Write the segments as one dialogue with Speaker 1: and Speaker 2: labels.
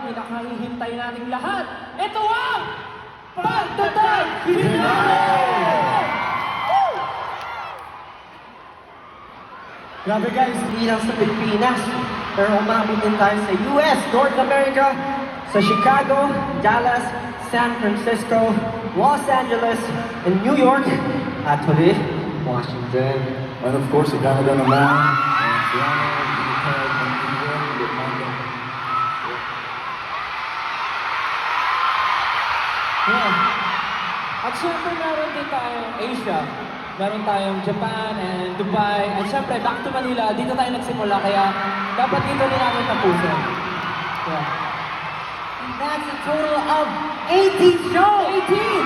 Speaker 1: pinakahihintay nating lahat. Ito ang Pagtatag Finale!
Speaker 2: Grabe guys, hindi lang sa Pilipinas, pero umabot din tayo sa US, North America, sa Chicago, Dallas, San Francisco, Los Angeles, and New York, at huli, Washington.
Speaker 3: And of course, sa Canada naman, Toronto, Winnipeg, Vancouver, Edmonton.
Speaker 1: Yeah. At syempre meron din tayong Asia. Meron tayong Japan and Dubai. At syempre, back to Manila, dito tayo nagsimula. Kaya dapat dito din natin tapusin. Yeah.
Speaker 4: And that's a total of 18 shows!
Speaker 1: 18!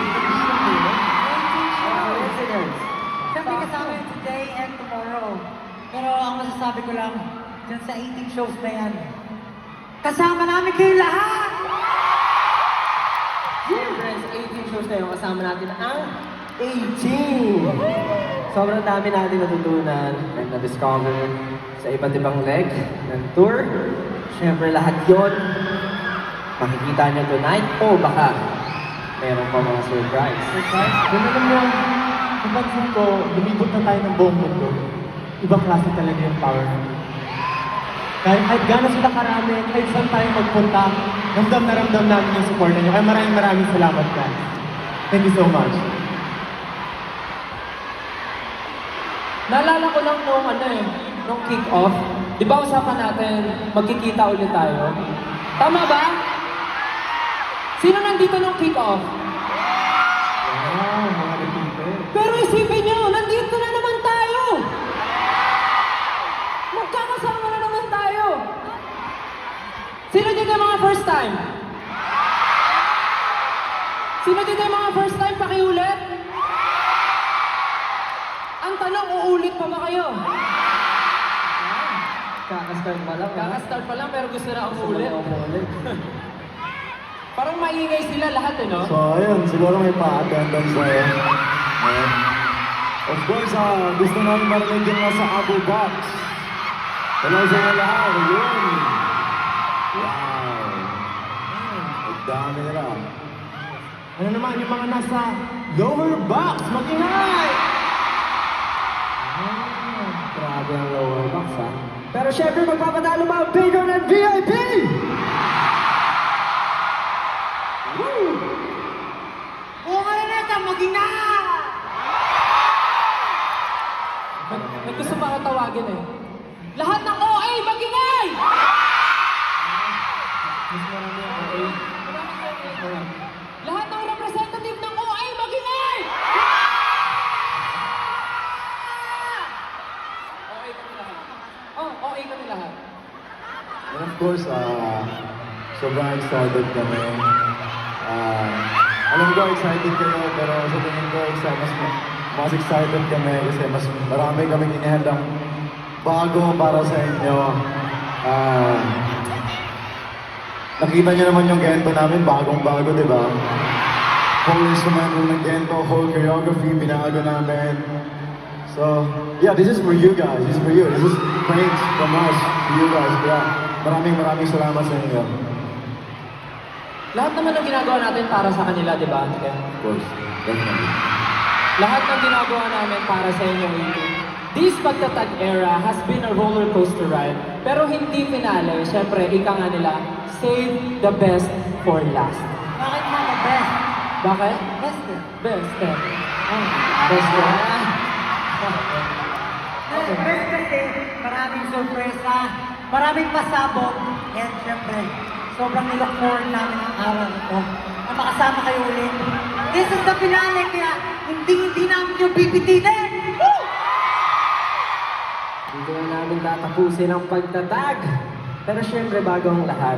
Speaker 2: Coincidence.
Speaker 4: Siyempre kasama yun today and tomorrow. Pero ang masasabi ko lang, dyan sa 18 shows na yan, kasama namin kayo lahat!
Speaker 2: Siyempre, sa 18 shows na yun, kasama natin ang 18! Sobrang dami natin natutunan and na-discover sa iba't ibang leg ng tour. Siyempre, lahat yon makikita nyo tonight o baka meron pa mga surprise.
Speaker 5: Kung alam mo, napansin ko, lumibot na tayo ng buong mundo. Ibang klase talaga yung power. Kahit gano'n sila karami, kahit saan tayo magpunta, ramdam na ramdam namin yung support nyo. Kaya maraming salamat guys. Thank you so much.
Speaker 1: Naalala ko lang nung kick-off. Di ba usapan natin, magkikita ulit tayo? Tama ba? Sino nandito nung kick-off?
Speaker 5: Wow, mga repeater.
Speaker 1: Pero isipin nyo, nandito na naman tayo! Magkakasama na naman tayo! Sino dito yung mga first time? Sino dito yung mga first time? Pakiulit? Ang tanong, uulit pa ba kayo?
Speaker 2: Kakastart pa lang, ha?
Speaker 1: Kakastart pa lang pero gusto na umulit.
Speaker 2: Umulit.
Speaker 1: Parang maingay sila lahat no?
Speaker 3: So, ayun, siguro may pa-attendance tayo. And, of course, gusto namin marinig yung nasa Apple Box. Hello sa mga lahat. Ayun. Wow. Ang dami nila.
Speaker 5: Ano naman yung mga nasa lower box? Mag-ingay!
Speaker 2: Grabe ang lower box, ha? Pero syempre, magpapadalo mga bigger and VIP!
Speaker 4: Buong Araneta, maging-na!
Speaker 1: May gusto pa ako tawagin eh. Lahat ng OA, magingay! Lahat ng representative ng OA, magingay! OA kami lahat. Oh, OA kami lahat.
Speaker 3: And of course, sobrang excited kami. Alam ko excited kayo, pero sa tingin ko mas excited kami kasi mas marami kaming inihandang bago para sa inyo. Nakita niyo naman yung Gento namin, bagong-bago, di ba? Whole instrumental ng Gento, whole choreography, binago namin. So, yeah, this is for you guys. This is for you. This is thanks from us to you guys. Yeah, maraming salamat sa inyo.
Speaker 1: Lahat naman ng ginagawa natin para sa kanila, di ba? Okay.
Speaker 3: Of course, definitely.
Speaker 1: Lahat ng ginagawa namin para sa inyo. This Pagtatag era has been a roller coaster ride, pero hindi finale. Siyempre, ika nga nila, save the best for last.
Speaker 4: Bakit nga ba best?
Speaker 1: Bakit?
Speaker 4: Best eh.
Speaker 1: Best, eh.
Speaker 4: Best kasi maraming sorpresa, maraming pasabog, and syempre, sobrang nilook forward namin ang araw nito na makasama kayo ulit. This is the finale, kaya hindi namin yung bibitinin! Woo!
Speaker 2: Dito na namin tatapusin ang pagtatag. Pero syempre, bago ang lahat,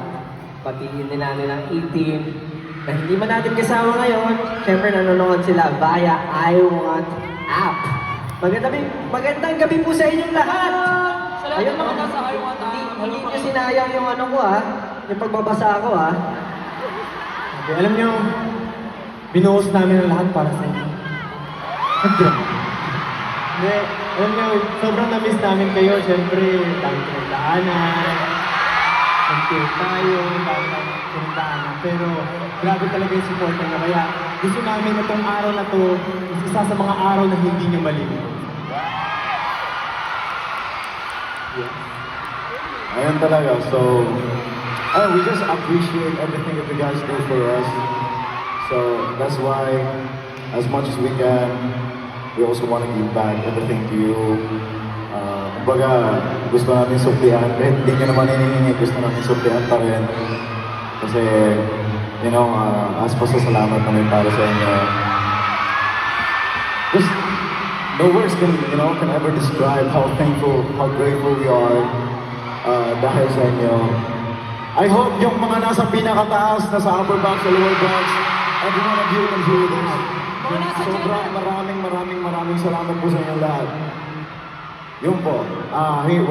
Speaker 2: patiin din natin ang 18 na hindi man natin kasama ngayon. Syempre, nanonood sila via iWant app. Magandang gabi po sa inyong lahat.
Speaker 1: Sa lahat ng mga nasa iWant app.
Speaker 2: Hindi nyo sinayang yung ano ko, ha? Yung pagbabasa ko, ha?
Speaker 5: Okay, alam nyo, binuhos namin ang lahat para sa inyo. Hindi, alam nyo, sobrang na-miss namin kayo. Siyempre, dami pinagdaanan. nag-tour tayo, dami tayong pinuntahan. Pero grabe talaga yung support niya. Kaya gusto namin na itong araw na to is isa sa mga araw na hindi niyo malimutan.
Speaker 3: Ayan talaga. So, we just appreciate everything that you guys do for us. So, that's why, as much as we can, we also want to give back everything to you. Kumbaga, gusto namin suplihan. Kahit hindi nyo naman hinihingi, gusto namin suplihan pa rin. Kasi, you know, as pasasalamat namin para sa inyo. Just, no words can ever describe how thankful, how grateful we are dahil sa inyo. I hope yung mga nasa pinakataas, nasa upper box, sa lower box, every one of you can hear this. Sobrang maraming salamat po sa inyo lahat. Yun po,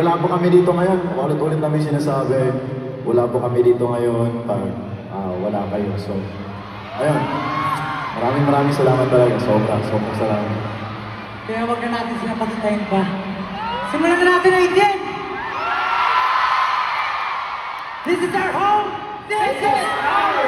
Speaker 3: wala po kami dito ngayon. Ulit-ulit namin sinasabi, wala po kami dito ngayon pag wala kayo. So, ayun. Maraming salamat talaga. Sobrang salamat.
Speaker 4: Kaya wag na natin sila pagkitayin pa. Simulan na natin ang itin! This is our home! This is our